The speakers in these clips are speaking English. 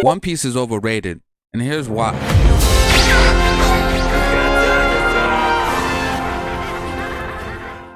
One Piece is overrated, and here's why.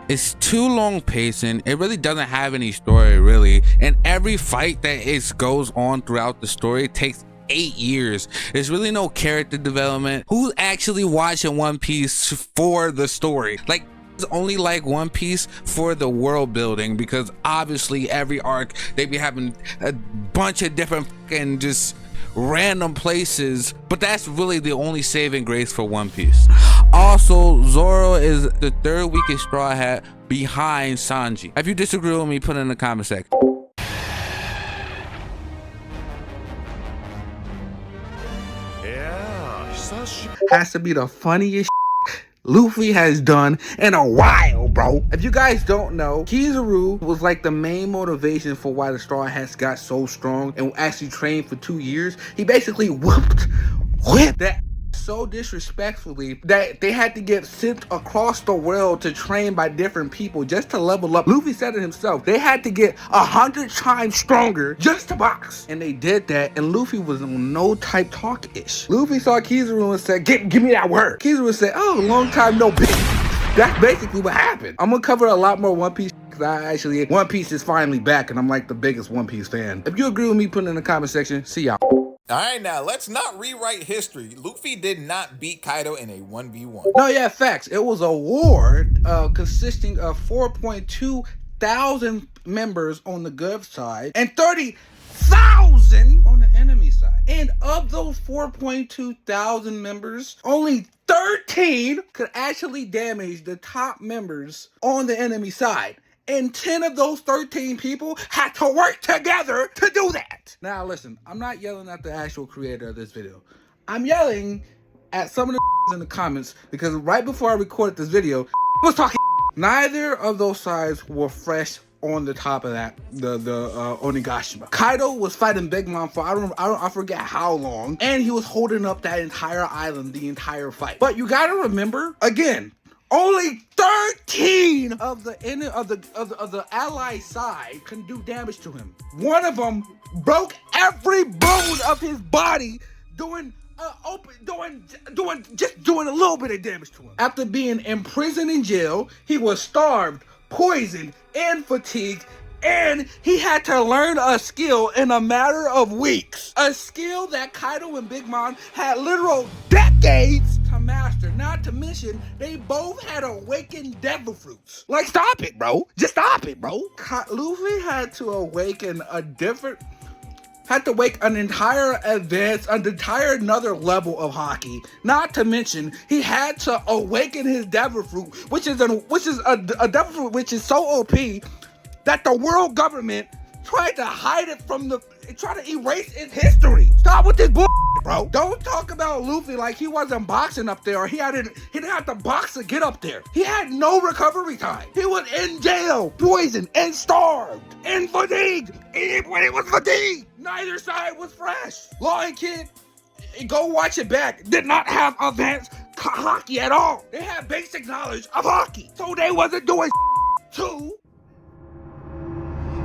It's too long pacing. It really doesn't have any story, really, and every fight that goes on throughout the story takes 8 years. There's really no character development. Who's actually watching One Piece for the story? Like, only like One Piece for the world building, because obviously every arc they be having a bunch of different fucking just random places, but that's really the only saving grace for One Piece. Also, Zoro is the third weakest Straw Hat behind Sanji. If you disagree with me, put it in the comment section. Has to be the funniest Luffy has done in a while, bro. If you guys don't know, Kizaru was like the main motivation for why the Straw Hats got so strong and actually trained for 2 years. He basically whipped that so disrespectfully that they had to get sent across the world to train by different people just to level up. Luffy said it himself. They had to get 100 times stronger just to box. And they did that, and Luffy was on no type talk-ish. Luffy saw Kizaru and said, give me that word. Kizaru said, oh, long time no bitch. That's basically what happened. I'm gonna cover a lot more One Piece because One Piece is finally back, and I'm like the biggest One Piece fan. If you agree with me, put it in the comment section. See y'all. Alright, now let's not rewrite history. Luffy did not beat Kaido in a 1v1. No, yeah, facts. It was a war consisting of 4.2 thousand members on the good side and 30,000 on the enemy side. And of those 4.2 thousand members, only 13 could actually damage the top members on the enemy side. And 10 of those 13 people had to work together to do that. Now listen, I'm not yelling at the actual creator of this video. I'm yelling at some of the in the comments because right before I recorded this video, was talking. Neither of those sides were fresh on the top of that, the Onigashima. Kaido was fighting Big Mom for I forget how long, and he was holding up that entire island the entire fight. But you gotta remember, again, only 13 of the ally side can do damage to him. One of them broke every bone of his body doing a little bit of damage to him. After being imprisoned in jail, he was starved, poisoned, and fatigued, and he had to learn a skill in a matter of weeks. A skill that Kaido and Big Mom had literal decades to master. Not to mention, they both had awakened devil fruits. Like, stop it, bro. Just stop it, bro. Luffy had to awaken an entire another level of hockey. Not to mention, he had to awaken his devil fruit, which is a devil fruit which is so OP that the world government tried to hide it try to erase its history. Stop with this bull, bro. Don't talk about Luffy like he wasn't boxing up there, or he didn't have to box to get up there. He had no recovery time. He was in jail, poisoned, and starved, and fatigued. And when he was fatigued, neither side was fresh. Lion Kid, go watch it back, did not have advanced hockey at all. They had basic knowledge of hockey, so they wasn't doing to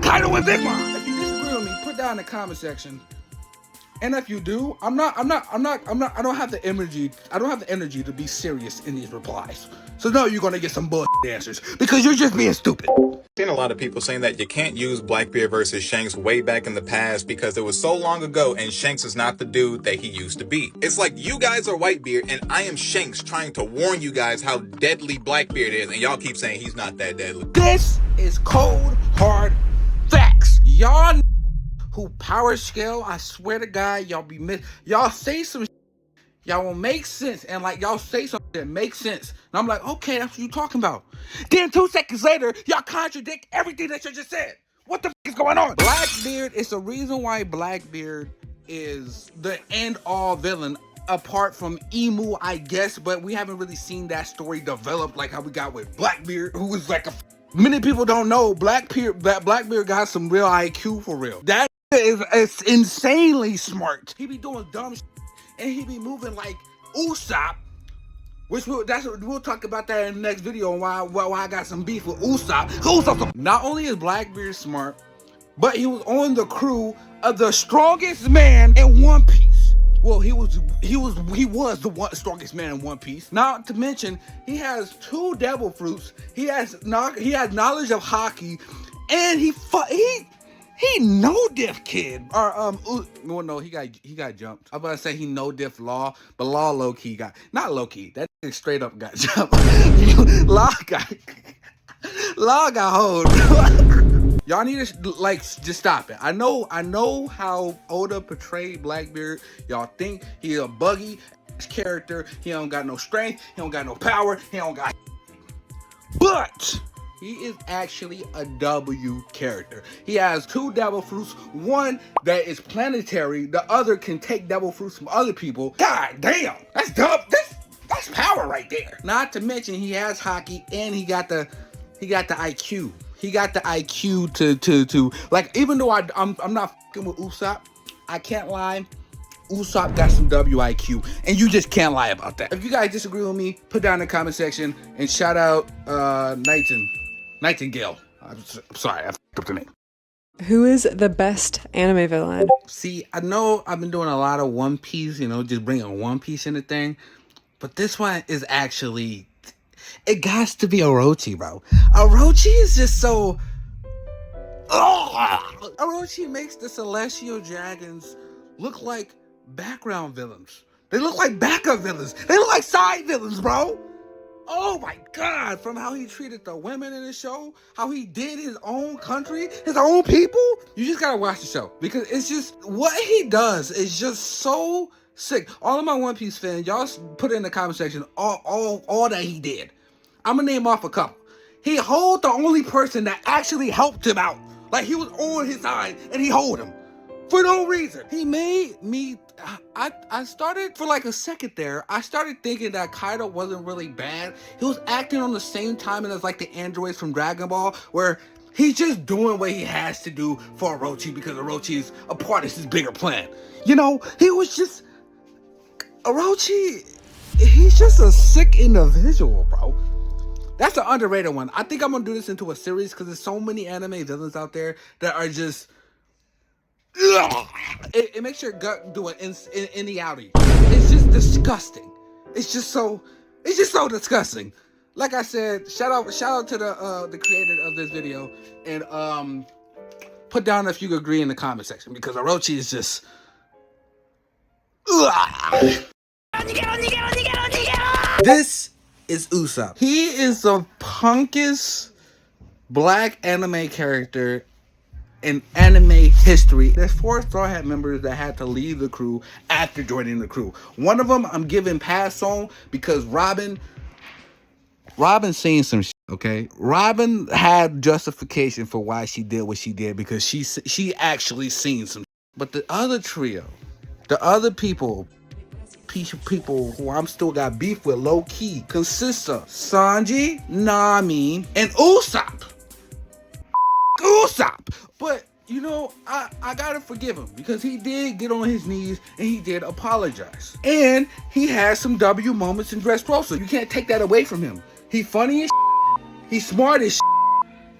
Kaido and Big Mom. If you disagree with me, put down in the comment section. And if you do, I don't have the energy to be serious in these replies. So no, you're gonna get some bullshit answers because you're just being stupid. I've seen a lot of people saying that you can't use Blackbeard versus Shanks way back in the past because it was so long ago and Shanks is not the dude that he used to be. It's like you guys are Whitebeard and I am Shanks trying to warn you guys how deadly Blackbeard is, and y'all keep saying he's not that deadly. This is cold, hard facts. Y'all who power scale, I swear to God, y'all say some shit, y'all will make sense, and like y'all say something that makes sense, and I'm like, okay, that's what you talking about. Then 2 seconds later, y'all contradict everything that you just said. What the f is going on? Blackbeard is the reason why Blackbeard is the end-all villain, apart from Emu, I guess, but we haven't really seen that story develop like how we got with Blackbeard, who was like many people don't know, Blackbeard got some real IQ for real. That is insanely smart. He be doing dumb shit, and he be moving like Usopp, which we'll talk about that in the next video, and why I got some beef with Usopp. Not only is Blackbeard smart, but he was on the crew of the strongest man in One Piece. Well, he was the strongest man in One Piece. Not to mention, he has 2 devil fruits. He has knowledge of hockey, and he no diff kid. Or well, no, he got jumped. I'm about to say he no diff Law, but Law low key got, not low key. That straight up got jumped. Law got hold. Y'all need to like just stop it. I know how Oda portrayed Blackbeard. Y'all think he a buggy character. He don't got no strength. He don't got no power. He don't got. But he is actually a W character. He has 2 devil fruits. One that is planetary. The other can take devil fruits from other people. God damn, that's dope. That's power right there. Not to mention he has hockey and he got the IQ. He got the IQ to like, even though I'm not fucking with Usopp, I can't lie. Usopp got some WIQ, and you just can't lie about that. If you guys disagree with me, put down in the comment section and shout out NitenGale. I'm sorry, I fucked up the name. Who is the best anime villain? See, I know I've been doing a lot of One Piece, just bringing One Piece in the thing, but this one is actually, it got to be Orochi, bro. Orochi is just so. Orochi makes the Celestial Dragons look like background villains. They look like backup villains. They look like side villains, bro. Oh my God, from how he treated the women in the show, how he did his own country, his own people. You just gotta watch the show because it's just, what he does is just so sick. All of my One Piece fans, y'all put in the comment section all that he did. I'm gonna name off a couple. He hold the only person that actually helped him out. Like, he was on his side and he hold him for no reason. He made me, I started, for like a second there, I started thinking that Kaido wasn't really bad. He was acting on the same time as like the androids from Dragon Ball, where he's just doing what he has to do for Orochi because Orochi is a part of his bigger plan. He was just, Orochi, he's just a sick individual, bro. That's an underrated one. I think I'm gonna do this into a series because there's so many anime villains out there that are just. It makes your gut do an in the outie. It's just disgusting. It's just so disgusting. Like I said, shout out to the creator of this video, and put down if you agree in the comment section because Orochi is just. This is Usopp. He is the punkest black anime character in anime history. There's 4 Straw Hat members that had to leave the crew after joining the crew. One of them I'm giving pass on because Robin seen some shit, okay? Robin had justification for why she did what she did because she actually seen some shit. But the other trio, the other people who I'm still got beef with low key, consists of Sanji, Nami, and Usopp. But I gotta forgive him because he did get on his knees and he did apologize. And he has some W moments in Dressrosa. You can't take that away from him. He funny as he's smart as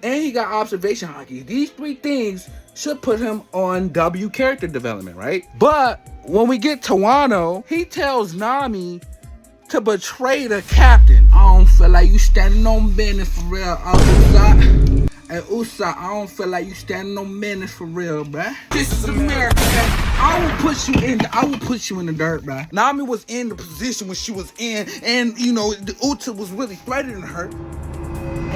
and he got observation hockey. These 3 things should put him on W character development, right? But when we get to Wano, he tells Nami to betray the captain. I don't feel like you standing on business for real, Usopp. And Usopp, I don't feel like you standing on business for real, bruh. This is America. I will put you in the dirt, bruh. Nami was in the position when she was in, and the Uta was really threatening her.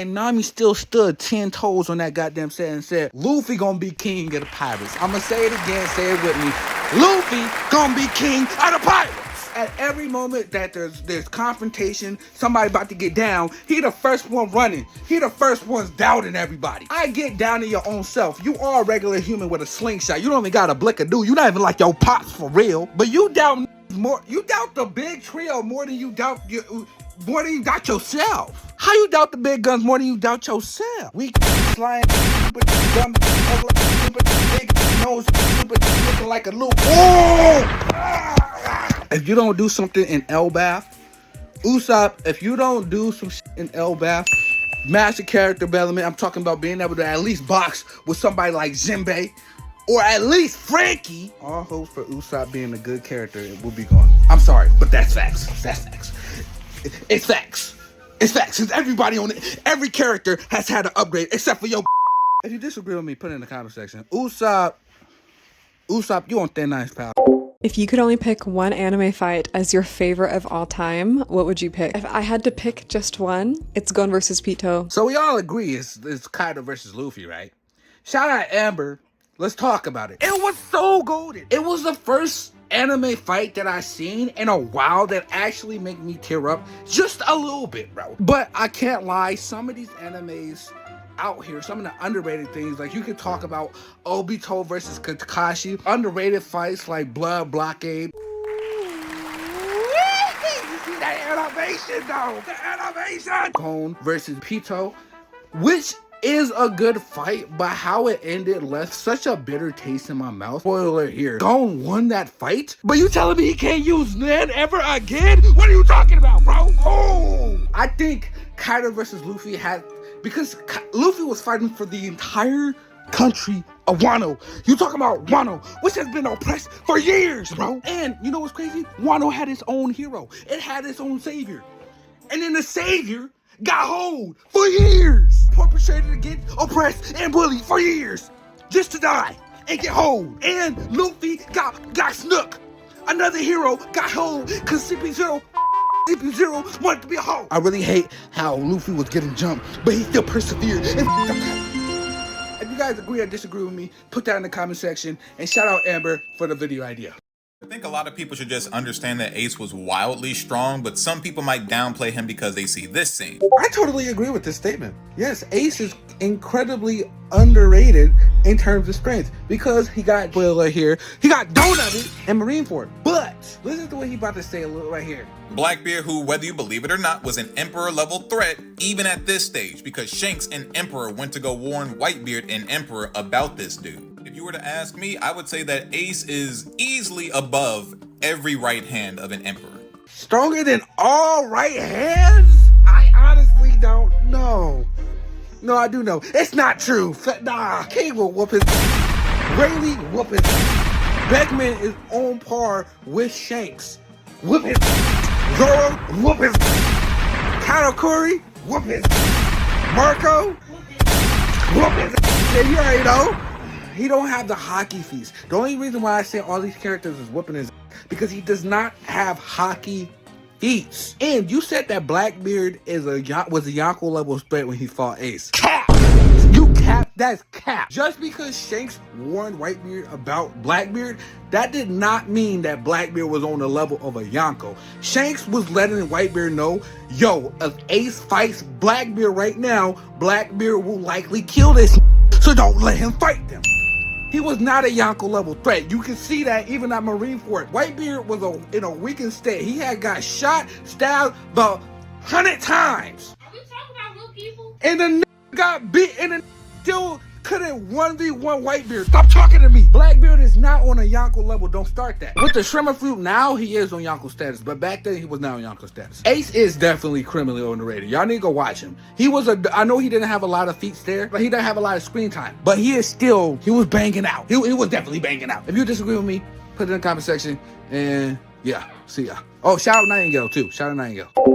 And Nami still stood 10 toes on that goddamn set and said, Luffy gonna be king of the pirates. I'm gonna say it again, say it with me. Luffy gonna be king of the pirates. At every moment that there's confrontation, somebody about to get down, he the first one running. He the first one's doubting everybody. I get down to your own self. You are a regular human with a slingshot. You don't even got a blick of do. You not even like your pops for real. But you doubt more. You doubt the big trio more than you doubt yourself. How you doubt the big guns more than you doubt yourself? Weak, slime, stupid, dumb, ugly, stupid, big nose, stupid, looking like a little. Oh! If you don't do something in Elbath, Usopp, if you don't do some shit in Elbath, master character development. I'm talking about being able to at least box with somebody like Jinbei, or at least Frankie. All hopes for Usopp being a good character will be gone. I'm sorry, but that's facts. That's facts. It's facts. It's facts. Since everybody on it, every character has had an upgrade except for your. If you disagree with me, put it in the comment section. Usopp, you on thin ice, pal. If you could only pick one anime fight as your favorite of all time, what would you pick? If I had to pick just one, it's Gon versus Pito. So we all agree it's Kaido versus Luffy, right? Shout out Amber. Let's talk about it. It was so golden. It was the first anime fight that I seen in a while that actually made me tear up just a little bit, bro. But I can't lie, some of these animes out here, some of the underrated things, like you could talk about Obito versus Kakashi, underrated fights like Blackbeard. You see that animation though? The animation! Gon versus Pito, which is a good fight, but how it ended left such a bitter taste in my mouth. Spoiler here. Gon won that fight, but you telling me he can't use Nen ever again? What are you talking about, bro? Oh! I think Kaido versus Luffy had, because Luffy was fighting for the entire country of Wano. You talking about Wano, which has been oppressed for years, bro. And you know what's crazy? Wano had its own hero. It had its own savior. And then the savior got hold for years. Perpetrated against, oppressed, and bullied for years. Just to die and get hold. And Luffy got snook. Another hero got hold because CP0 wanted to be a hoe. I really hate how Luffy was getting jumped, but he still persevered. And if you guys agree or disagree with me, put that in the comment section. And shout out Amber for the video idea. I think a lot of people should just understand that Ace was wildly strong, but some people might downplay him because they see this scene. I totally agree with this statement. Yes, Ace is incredibly underrated in terms of strength because he got spoiler here. He got Donut and Marineford. But listen to what he about to say a little right here. Blackbeard, who, whether you believe it or not, was an Emperor level threat even at this stage, because Shanks and Emperor went to go warn Whitebeard and Emperor about this dude. If you were to ask me, I would say that Ace is easily above every right hand of an Emperor. Stronger than all right hands? I honestly don't know. No, I do know. It's not true. Nah, King will whoop his. Rayleigh whoop his. Beckman is on par with Shanks. Whoop his. Zoro whoop his. Katakuri whoop his. Marco whoop his. Yeah, you already know. He don't have the hockey feats. The only reason why I say all these characters is whooping his because he does not have hockey feats. And you said that Blackbeard was a Yonko level threat when he fought Ace. Cap! You cap? That's cap. Just because Shanks warned Whitebeard about Blackbeard, that did not mean that Blackbeard was on the level of a Yonko. Shanks was letting Whitebeard know, yo, if Ace fights Blackbeard right now, Blackbeard will likely kill this, so don't let him fight them. He was not a Yonko level threat. You can see that even at Marineford. Whitebeard was in a weakened state. He had got shot, stabbed about 100 times. Are we talking about real people? And the got beat and the still couldn't 1v1 Whitebeard. Stop talking to me. Blackbeard is not on a Yonko level. Don't start that. With the Shrimmer Fruit, now he is on Yonko status. But back then, he was not on Yonko status. Ace is definitely criminally underrated. Y'all need to go watch him. I know he didn't have a lot of feats there, but he didn't have a lot of screen time. But he was banging out. He was definitely banging out. If you disagree with me, put it in the comment section. And yeah, see ya. Oh, shout out NitenGale too. Shout out NitenGale.